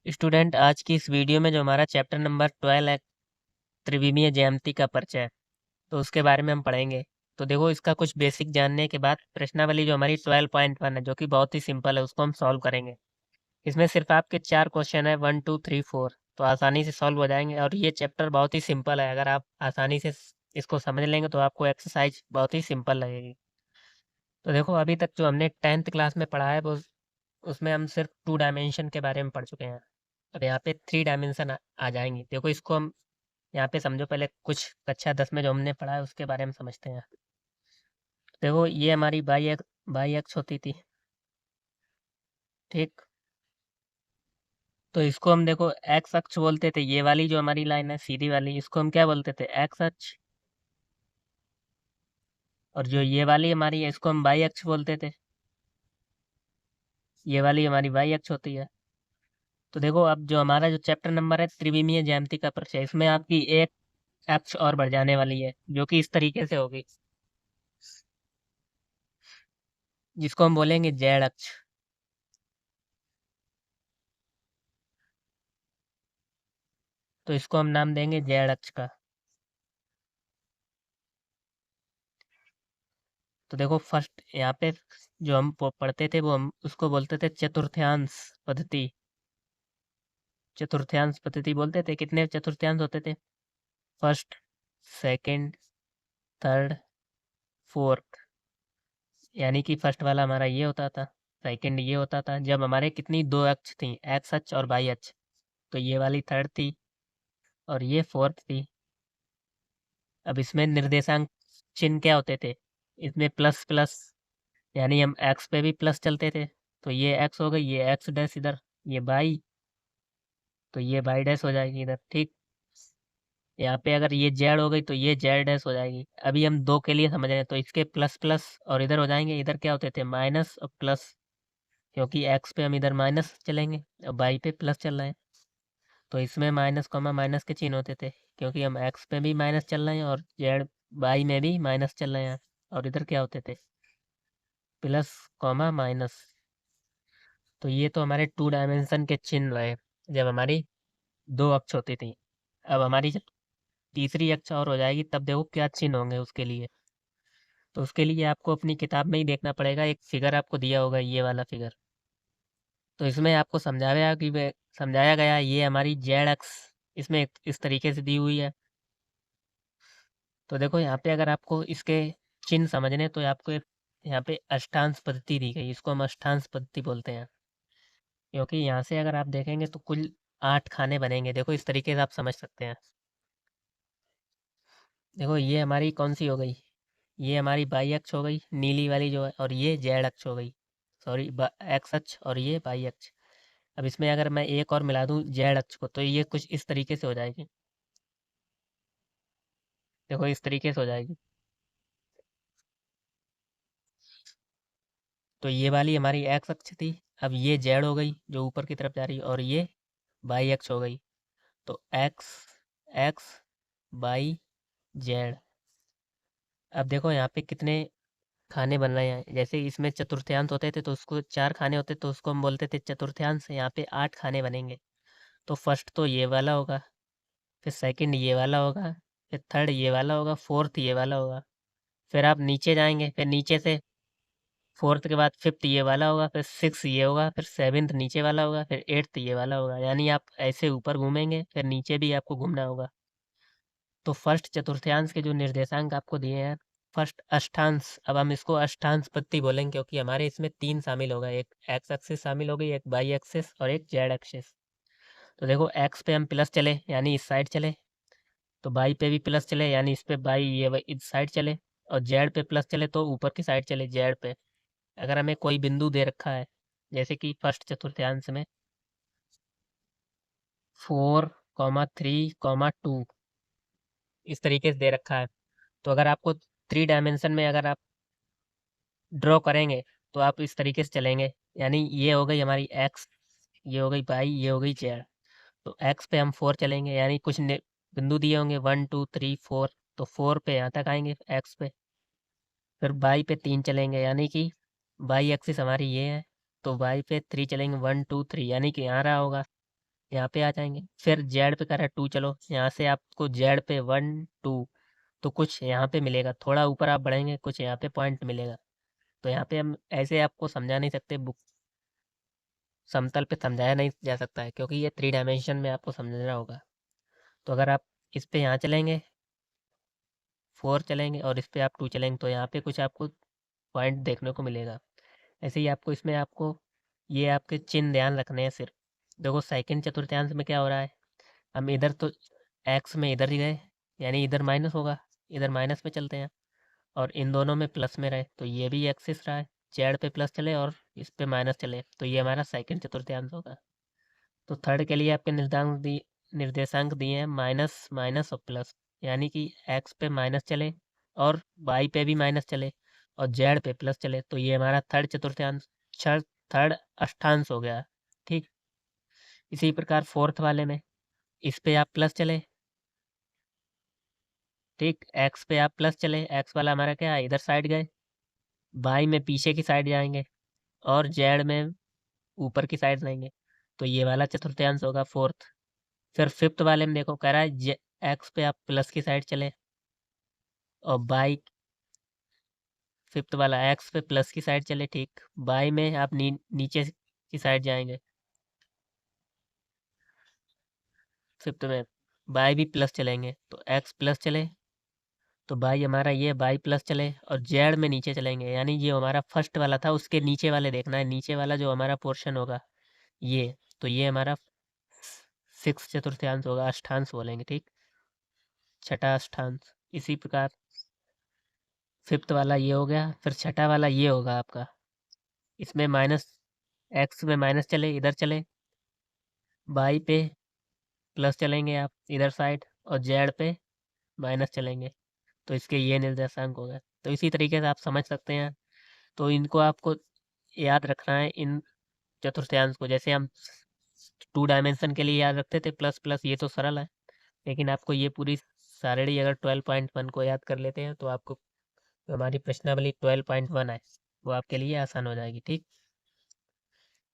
Student, आज की इस वीडियो में जो हमारा चैप्टर नंबर 12 है, त्रिविमीय ज्यामिति का परिचय, तो उसके बारे में हम पढ़ेंगे। तो देखो, इसका कुछ बेसिक जानने के बाद प्रश्नावली जो हमारी 12.1 है, जो कि बहुत ही सिंपल है, उसको हम सॉल्व करेंगे। इसमें सिर्फ आपके 4 क्वेश्चन है, 1 2 3 4, तो आसानी से सॉल्व हो जाएंगे। और ये चैप्टर बहुत ही सिंपल है, अगर आप आसानी से इसको समझ लेंगे तो आपको एक्सरसाइज बहुत ही सिंपल लगेगी। तो देखो, अभी तक जो हमने 10th क्लास में पढ़ा है वो उसमें हम सिर्फ 2 डायमेंशन के बारे में पढ़ चुके हैं। अब यहाँ पे 3 डायमेंशन आ जाएंगी। देखो, इसको हम यहाँ पे समझो, पहले कुछ कक्षा 10 में जो हमने पढ़ा है उसके बारे में समझते हैं। देखो, ये हमारी बाई अक्ष होती थी, ठीक। तो इसको हम देखो एक्स अक्ष बोलते थे। ये वाली जो हमारी लाइन है सीधी वाली, इसको हम क्या बोलते थे? एक्स अक्ष। और जो ये वाली हमारी है, इसको हम बाई अक्ष बोलते थे। ये वाली हमारी बाई अक्ष होती है। तो देखो, अब जो हमारा जो चैप्टर नंबर है त्रिविमीय ज्यामिति का परिचय, इसमें आपकी एक अक्ष और बढ़ जाने वाली है, जो कि इस तरीके से होगी, जिसको हम बोलेंगे जेड अक्ष। तो इसको हम नाम देंगे जेड अक्ष का। तो देखो, फर्स्ट यहाँ पे जो हम पढ़ते थे वो हम उसको बोलते थे चतुर्थांश पद्धति। चतुर्थांश पद्धति बोलते थे। कितने चतुर्थांश होते थे? First, second, third, fourth. यानी कि फर्स्ट वाला हमारा ये होता था, सेकंड ये होता था। जब हमारे कितनी दो अक्ष थी, एक्स अक्ष और वाई अक्ष, तो ये वाली थर्ड थी और ये फोर्थ थी। अब इसमें निर्देशांक चिन्ह क्या होते थे? इसमें प्लस प्लस, यानी हम एक्स पे भी प्लस चलते थे। तो ये एक्स हो गई, ये एक्स डैश इधर, ये बाई, तो ये बाई डैश हो जाएगी इधर, ठीक। यहाँ पे अगर ये जेड हो गई तो ये जेड डैश हो जाएगी। अभी हम दो के लिए समझ रहे हैं, तो इसके प्लस प्लस और इधर हो जाएंगे। इधर क्या होते थे? माइनस और प्लस, क्योंकि एक्स पे हम इधर माइनस चलेंगे और बाई पे प्लस चल रहे हैं। तो इसमें माइनस कॉमा माइनस के चिन्ह होते थे, क्योंकि हम एक्स पे भी माइनस चल रहे हैं और जेड बाई में भी माइनस चल रहे हैं। और इधर क्या होते थे? Plus comma minus. तो ये तो हमारे 2 डायमेंशन के चिन्ह रहे, जब हमारी दो अक्ष होती थी। अब हमारी जब तीसरी अक्ष और हो जाएगी, तब देखो क्या चिन्ह होंगे उसके लिए। तो उसके लिए आपको अपनी किताब में ही देखना पड़ेगा। एक फिगर आपको दिया होगा, ये वाला फिगर। तो इसमें आपको समझाया गया है, ये हमारी जेड अक्ष इसमें इस तरीके से दी हुई है। तो देखो, यहाँ पे अगर आपको इसके चिन्ह समझने, तो आपको यहाँ पे अष्टांश पद्धति दी गई, इसको हम अष्टांश पद्धति बोलते हैं। क्योंकि यहाँ से अगर आप देखेंगे तो कुल 8 खाने बनेंगे। देखो, इस तरीके से आप समझ सकते हैं। देखो, ये हमारी कौन सी हो गई? ये हमारी बाई अक्ष हो गई, नीली वाली जो है, और ये जेड अक्ष हो गई, सॉरी, एक्स अक्ष, और ये बाई अक्ष। अब इसमें अगर मैं एक और मिला दूं जेड अक्ष को, तो ये कुछ इस तरीके से हो जाएगी। देखो, इस तरीके से हो जाएगी। तो ये वाली हमारी एक्स अक्ष थी। अब ये जेड हो गई जो ऊपर की तरफ जा रही है, और ये बाई अक्ष हो गई। तो एक्स एक्स बाई जेड। अब देखो, यहाँ पे कितने खाने बन रहे हैं। जैसे इसमें चतुर्थांश होते थे तो उसको 4 खाने होते, तो उसको हम बोलते थे चतुर्थांश। यहाँ पे 8 खाने बनेंगे। तो फर्स्ट तो ये वाला होगा, फिर सेकंड ये वाला होगा, फिर थर्ड ये वाला होगा, फोर्थ ये वाला होगा। फिर आप नीचे जाएंगे, फिर नीचे से फोर्थ के बाद फिफ्थ ये वाला होगा, फिर सिक्स ये होगा, फिर सेवेंथ नीचे वाला होगा, फिर एट्थ ये वाला होगा। यानी आप ऐसे ऊपर घूमेंगे, फिर नीचे भी आपको घूमना होगा। तो फर्स्ट चतुर्थांश के जो निर्देशांक आपको दिए हैं, फर्स्ट अष्टांश, अब हम इसको अष्टांश पद्धति बोलेंगे, क्योंकि हमारे इसमें 3 शामिल होगा। एक एक्स एक्सिस शामिल हो गई, एक वाई एक्सिस और एक जेड एक्सिस। तो देखो, एक्स पे हम प्लस चले यानी इस साइड चले, तो बाई पे भी प्लस चले यानी इस पे बाई इस साइड चले, और जेड पे प्लस चले तो ऊपर की साइड चले जेड पे। अगर हमें कोई बिंदु दे रखा है, जैसे कि फर्स्ट चतुर्थांश में 4, 3, 2 इस तरीके से दे रखा है, तो अगर आपको 3 डायमेंशन में अगर आप ड्रॉ करेंगे, तो आप इस तरीके से चलेंगे। यानी ये हो गई हमारी एक्स, ये हो गई बाई, ये हो गई जेड। तो एक्स पे हम 4 चलेंगे, यानी कुछ बिंदु दिए होंगे 1 2 3 4, तो 4 पे यहाँ तक आएंगे एक्स पे। फिर बाई पे 3 चलेंगे, यानी कि बाई एक्सिस हमारी ये है, तो बाई पे 3 चलेंगे 1 2 3, यानी कि यहाँ रहा होगा। यहाँ पे आ जाएंगे। फिर जेड पे करा 2, चलो यहाँ से आपको जेड पे 1 2 तो कुछ यहाँ पे मिलेगा, थोड़ा ऊपर आप बढ़ेंगे कुछ यहाँ पे पॉइंट मिलेगा। तो यहाँ पे हम ऐसे आपको समझा नहीं सकते, बुक समतल पे समझाया नहीं जा सकता है, क्योंकि ये 3 डायमेंशन में आपको समझना होगा। तो अगर आप इस पे यहाँ चलेंगे 4 चलेंगे और इस पे आप 2 चलेंगे तो यहाँ पे कुछ आपको पॉइंट देखने को मिलेगा। ऐसे ही आपको इसमें आपको ये आपके चिन्ह ध्यान रखने हैं सिर्फ। देखो सेकंड चतुर्थांश में क्या हो रहा है, हम इधर तो एक्स में इधर ही गए, यानी इधर माइनस होगा, इधर माइनस में चलते हैं, और इन दोनों में प्लस में रहे तो ये भी एक्सिस रहा है, जेड पे प्लस चले और इस पे माइनस चले तो ये हमारा सेकंड चतुर्थांश होगा। तो थर्ड के लिए आपके निर्देशांक दिए हैं माइनस माइनस और प्लस, यानी कि एक्स पे माइनस चले और वाई पे भी माइनस चले और जेड पे प्लस चले तो ये हमारा थर्ड चतुर्थांश थर्ड अष्टांश हो गया। ठीक, इसी प्रकार फोर्थ वाले में इस पे आप प्लस चले, ठीक, एक्स पे आप प्लस चले, एक्स वाला हमारा क्या है, इधर साइड गए, बाई में पीछे की साइड जाएंगे और जेड में ऊपर की साइड जाएंगे तो ये वाला चतुर्थांश होगा फोर्थ। फिर फिफ्थ वाले में देखो कह रहा है एक्स पे आप प्लस की साइड चले और बाई, फिफ्थ वाला एक्स पे प्लस की साइड चले, ठीक, बाई में आप नीचे की साइड जाएंगे, फिफ्थ में बाई भी प्लस चलेंगे तो एक्स प्लस चले तो बाई हमारा ये बाई प्लस चले और जेड में नीचे चलेंगे, यानी ये हमारा फर्स्ट वाला था उसके नीचे वाले देखना है, नीचे वाला जो हमारा पोर्शन होगा ये, तो ये हमारा सिक्स चतुर्थांश होगा, अष्टांश बोलेंगे, ठीक, छठा अष्टांश। इसी प्रकार फिफ्थ वाला ये हो गया, फिर छठा वाला ये होगा आपका, इसमें माइनस, एक्स में माइनस चले इधर चले, बाई पे प्लस चलेंगे आप इधर साइड और जेड पे माइनस चलेंगे तो इसके ये निर्देशांक हो गए। तो इसी तरीके से आप समझ सकते हैं। तो इनको आपको याद रखना है, इन चतुर्थांश को, जैसे हम 2 डायमेंशन के लिए याद रखते थे प्लस प्लस, ये तो सरल है, लेकिन आपको ये पूरी सारणी अगर 12.1 को याद कर लेते हैं तो आपको जो हमारी प्रश्नावली 12.1 है वो आपके लिए आसान हो जाएगी। ठीक,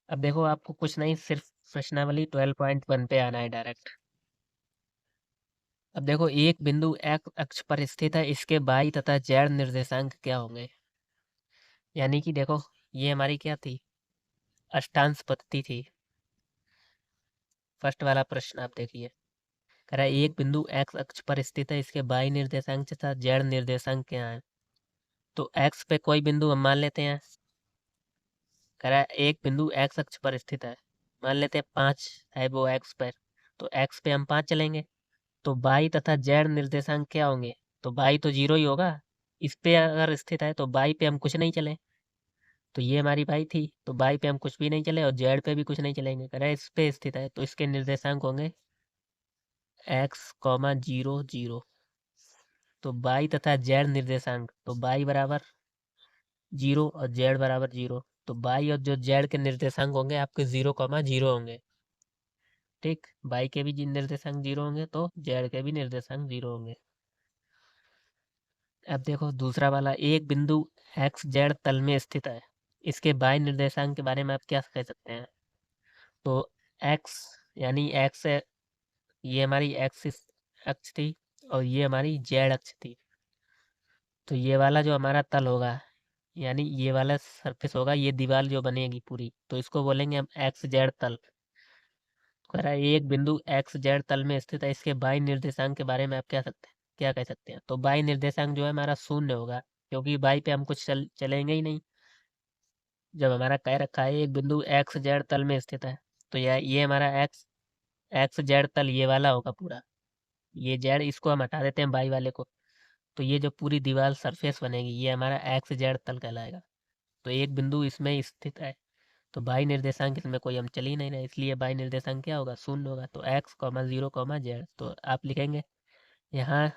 अब देखो आपको कुछ नहीं, सिर्फ प्रश्नावली 12.1 पे आना है डायरेक्ट। अब देखो एक बिंदु एक्स अक्ष पर स्थित है, इसके बाई तथा जेड निर्देशांक क्या होंगे। यानी कि देखो ये हमारी क्या थी, अष्टांश पद्धति थी। फर्स्ट वाला प्रश्न आप देखिए, कह रहा है एक बिंदु एक्स अक्ष पर स्थित है, इसके बाई निर्देशांक तथा जेड निर्देशांक क्या है। तो एक्स पे कोई बिंदु हम मान लेते हैं, कह रहा है एक बिंदु एक्स अक्ष पर स्थित है, मान लेते हैं 5 है वो एक्स पर, तो एक्स पे हम 5 चलेंगे तो बाई तथा जेड निर्देशांक क्या होंगे, तो बाई तो 0 ही होगा, इस पे अगर स्थित है तो बाई पे हम कुछ नहीं चले, तो ये हमारी बाई थी तो बाई पे हम कुछ भी नहीं चले और जेड पे भी कुछ नहीं चलेंगे, कह रहा है इस पे स्थित है तो इसके निर्देशांक होंगे एक्स कॉमा 0 0। तो बाई तथा जेड निर्देशांक, तो बाई बराबर 0 और जेड बराबर 0, तो बाई और जो जेड के निर्देशांक होंगे आपके 0 कॉमा 0 होंगे। ठीक, बाई के भी निर्देशांक 0 होंगे तो जेड के भी निर्देशांक 0 होंगे। अब देखो दूसरा वाला, एक बिंदु एक्स जेड तल में स्थित है, इसके बाई निर्देशांक के बारे में आप क्या कह सकते हैं। तो एक्स, यानी एक्स है, ये हमारी एक्सिस अक्ष थी और ये हमारी जेड अक्ष थी, तो ये वाला जो हमारा तल होगा, यानी ये वाला सरफेस होगा, ये दीवार जो बनेगी पूरी, तो इसको बोलेंगे हम एक्स जेड तल। कह रहा है एक बिंदु एक्स जेड तल में स्थित है, इसके बाई निर्देशांक के बारे में आप क्या कह सकते हैं। तो बाई निर्देशांक जो है हमारा शून्य होगा, क्योंकि बाई पे हम कुछ चलेंगे ही नहीं, जब हमारा कह रखा है एक बिंदु एक्स जेड तल में स्थित है तो ये हमारा एक्स एक्स जेड तल ये वाला होगा पूरा, ये जेड इसको हम हटा देते हैं बाई वाले को, तो ये जो पूरी दीवार सरफेस बनेगी ये हमारा एक्स जेड तल कहलाएगा। तो एक बिंदु इसमें स्थित है तो बाई निर्देशांक इसमें कोई हम चल ही नहीं रहे, इसलिए बाई निर्देशांक क्या होगा, शून्य होगा। तो एक्स कॉमा 0 कॉमा जेड, तो आप लिखेंगे यहाँ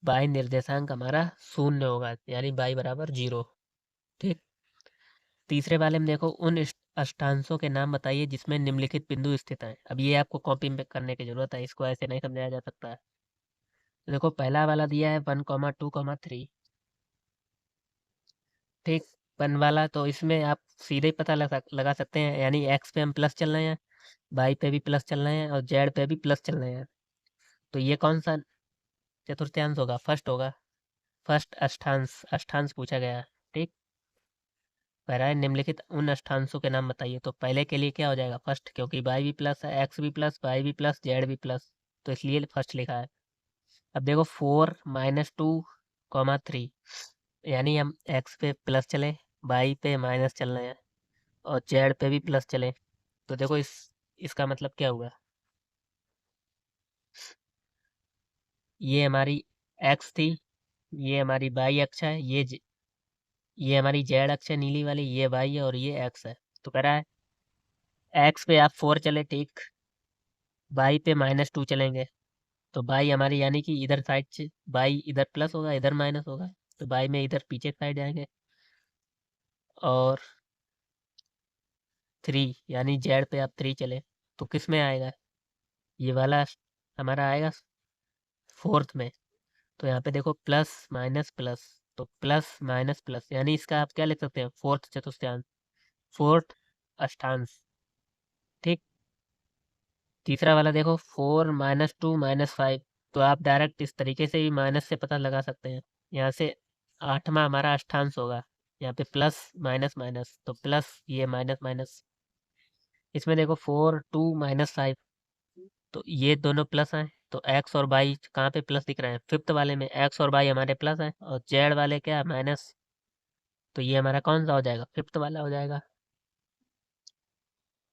बाई निर्देशांक हमारा शून्य होगा, यानी बाई बराबर 0। ठीक, तीसरे वाले में देखो उन अष्टांशों के नाम बताइए जिसमें निम्नलिखित बिंदु स्थित हैं। अब ये आपको कॉपी में करने की जरूरत है, इसको ऐसे नहीं समझाया जा सकता है। तो देखो पहला वाला दिया है 1 कॉमा 2 कॉमा 3, ठीक, 1 वाला तो इसमें आप सीधे ही पता लगा सकते हैं, यानी एक्स पे हम प्लस चल रहे हैं बाई पे भी प्लस चलना है और जेड पे भी प्लस चलना है। तो ये कौन सा चतुर्थांश होगा? फर्स्ट होगा। फर्स्ट अष्टांश, अष्टांश पूछा गया है। ठीक, कह रहा है निम्नलिखित उन अष्टांशों के नाम बताइए। तो पहले के लिए क्या हो जाएगा? फर्स्ट, क्योंकि बाई भी प्लस है, एक्स भी प्लस, वाई भी प्लस, जेड भी प्लस, तो इसलिए फर्स्ट लिखा है। अब देखो 4 - 2, 3, यानी हम एक्स पे प्लस चले, वाई पे माइनस चलना है और जेड पे भी प्लस चले। तो देखो इसका मतलब क्या हुआ? ये हमारी एक्स थी, ये हमारी वाई अक्ष है, ये हमारी जेड अक्ष है नीली वाली, ये वाई है और ये एक्स है। तो कह रहा है एक्स पे आप 4 चले, ठीक, वाई पे -2 चलेंगे, तो बाई हमारी यानी कि इधर साइड से बाई इधर प्लस होगा, इधर माइनस होगा, तो बाई में इधर पीछे साइड जाएंगे। और 3 यानी जेड पे आप 3 चले, तो किस में आएगा? ये वाला हमारा आएगा फोर्थ में। तो यहाँ पे देखो प्लस माइनस प्लस, तो प्लस माइनस प्लस, यानी इसका आप क्या लिख सकते हैं? फोर्थ चतुर्थांश, फोर्थ अष्टांश। ठीक, तीसरा वाला देखो 4 - 2 - 5, तो आप डायरेक्ट इस तरीके से भी माइनस से पता लगा सकते हैं। यहाँ से आठवां हमारा अष्टांश होगा, यहाँ पे प्लस माइनस माइनस, तो प्लस ये माइनस माइनस। इसमें देखो 4 - 2 - 5, तो ये दोनों प्लस हैं, तो एक्स और बाई कहाँ पे प्लस दिख रहे हैं? फिफ्थ वाले में एक्स और बाई हमारे प्लस हैं और जेड वाले क्या माइनस। तो ये हमारा कौन सा हो जाएगा? फिफ्थ वाला हो जाएगा।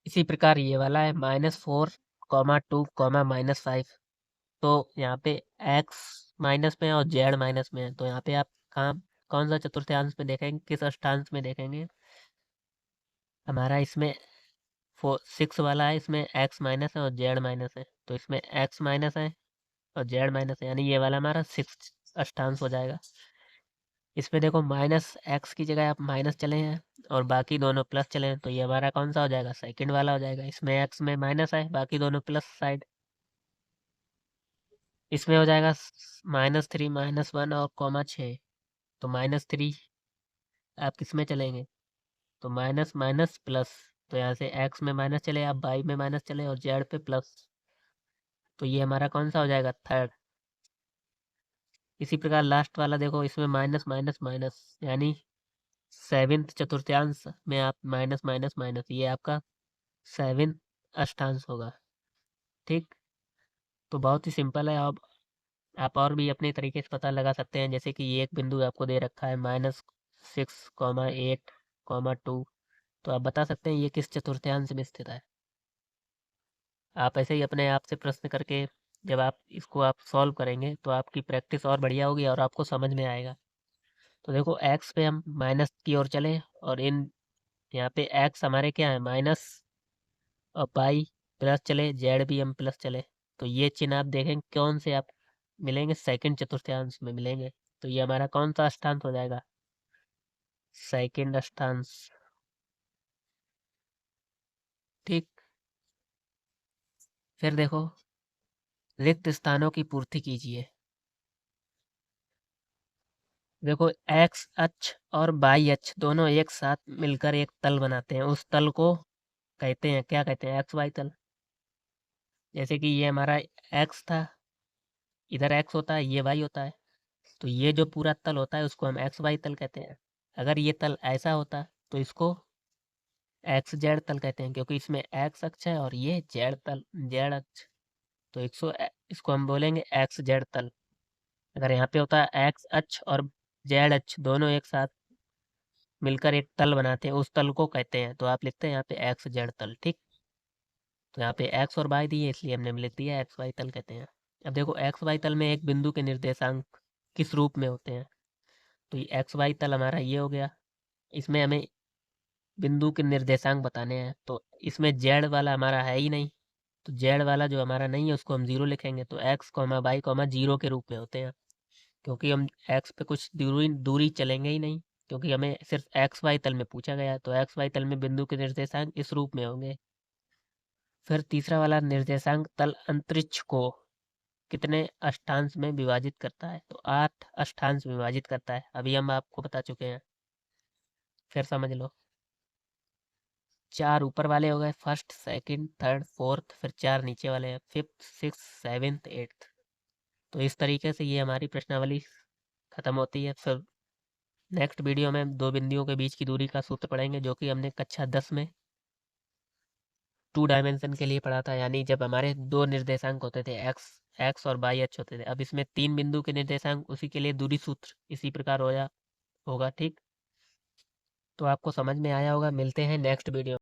इसी प्रकार ये वाला है -4, 2, -5, तो यहाँ पे एक्स माइनस में और जेड माइनस में है। तो यहाँ पे आप कहाँ कौन सा चतुर्थांश में देखेंगे, किस अष्टांश में देखेंगे? हमारा इसमें 6 वाला है, इसमें एक्स माइनस है और जेड माइनस है, तो इसमें एक्स माइनस है और जेड माइनस है, यानी ये वाला हमारा 6 अष्टांश हो जाएगा। इसमें देखो माइनस एक्स की जगह आप माइनस चले हैं और बाकी दोनों प्लस चले हैं, तो ये हमारा कौन सा हो जाएगा? सेकंड वाला हो जाएगा। इसमें एक्स में माइनस है, बाकी दोनों प्लस साइड। इसमें हो जाएगा -3 -1 और -6, तो -3 आप किस में चलेंगे? तो माइनस माइनस प्लस, तो यहाँ से एक्स में माइनस चले, आप बाई में माइनस चले और जेड पे प्लस, तो ये हमारा कौन सा हो जाएगा? थर्ड। इसी प्रकार लास्ट वाला देखो, इसमें माइनस माइनस माइनस, यानी सेवेंथ चतुर्थांश में आप माइनस माइनस माइनस, ये आपका सेवेंथ अष्टांश होगा। ठीक, तो बहुत ही सिंपल है। अब आप और भी अपने तरीके से पता लगा सकते हैं, जैसे कि ये एक बिंदु आपको दे रखा है -6, 8, 2, तो आप बता सकते हैं ये किस चतुर्थांश में स्थित है। आप ऐसे ही अपने आप से प्रश्न करके जब आप इसको आप सॉल्व करेंगे तो आपकी प्रैक्टिस और बढ़िया होगी और आपको समझ में आएगा। तो देखो एक्स पे हम माइनस की ओर चले और इन यहाँ पे एक्स हमारे क्या है? माइनस, और पाई प्लस चले, जेड भी हम प्लस चले, तो ये चिन्ह आप देखेंगे कौन से आप मिलेंगे? सेकंड चतुर्थांश में मिलेंगे। तो ये हमारा कौन सा अष्टांश हो जाएगा? सेकंड अष्टांश। ठीक, फिर देखो रिक्त स्थानों की पूर्ति कीजिए। देखो एक्स अक्ष और वाई अक्ष दोनों एक साथ मिलकर एक तल बनाते हैं, उस तल को कहते हैं, क्या कहते हैं? एक्स वाई तल। जैसे कि ये हमारा एक्स था, इधर एक्स होता है, ये वाई होता है, तो ये जो पूरा तल होता है उसको हम एक्स वाई तल कहते हैं। अगर ये तल ऐसा होता तो इसको एक्स जेड तल कहते हैं, क्योंकि इसमें एक्स अक्ष है और ये जेड अक्ष, तो इसको हम बोलेंगे एक्स जेड तल। अगर यहाँ पे होता है एक्स अक्ष और जेड अक्ष दोनों एक साथ मिलकर एक तल बनाते हैं, उस तल को कहते हैं, तो आप लिखते हैं यहाँ पे एक्स जेड तल। ठीक, तो यहाँ पे एक्स और वाई दिए इसलिए हमने लिख दिया एक्स वाई तल कहते हैं। अब देखो एक्स वाई तल में एक बिंदु के निर्देशांक किस रूप में होते हैं? तो ये एक्स वाई तल हमारा ये हो गया, इसमें हमें बिंदु के निर्देशांक बताने हैं, तो इसमें जेड वाला हमारा है ही नहीं, तो जेड वाला जो हमारा नहीं है उसको हम 0 लिखेंगे, तो एक्स कॉमा वाई कॉमा 0 के रूप में होते हैं, क्योंकि हम एक्स पे कुछ दूरी दूरी चलेंगे ही नहीं, क्योंकि हमें सिर्फ एक्स वाई तल में पूछा गया है, तो एक्स वाई तल में बिंदु के निर्देशांक इस रूप में होंगे। फिर तीसरा वाला निर्देशांक तल अंतरिक्ष को कितने अष्टांश में विभाजित करता है? तो 8 अष्टांश में विभाजित करता है, अभी हम आपको बता चुके हैं, फिर समझ लो। 4 ऊपर वाले हो गए, फर्स्ट सेकंड थर्ड फोर्थ, फिर 4 नीचे वाले हैं, फिफ्थ सिक्स सेवेंथ एट्थ। तो इस तरीके से ये हमारी प्रश्नावली खत्म होती है। फिर नेक्स्ट वीडियो में हम 2 बिंदुओं के बीच की दूरी का सूत्र पढ़ेंगे, जो कि हमने कक्षा 10 में 2 डायमेंशन के लिए पढ़ा था, यानी जब हमारे 2 निर्देशांक होते थे, एक्स और वाई अक्ष होते थे। अब इसमें 3 बिंदु के निर्देशांक, उसी के लिए दूरी सूत्र इसी प्रकार होगा। ठीक, तो आपको समझ में आया होगा। मिलते हैं नेक्स्ट वीडियो।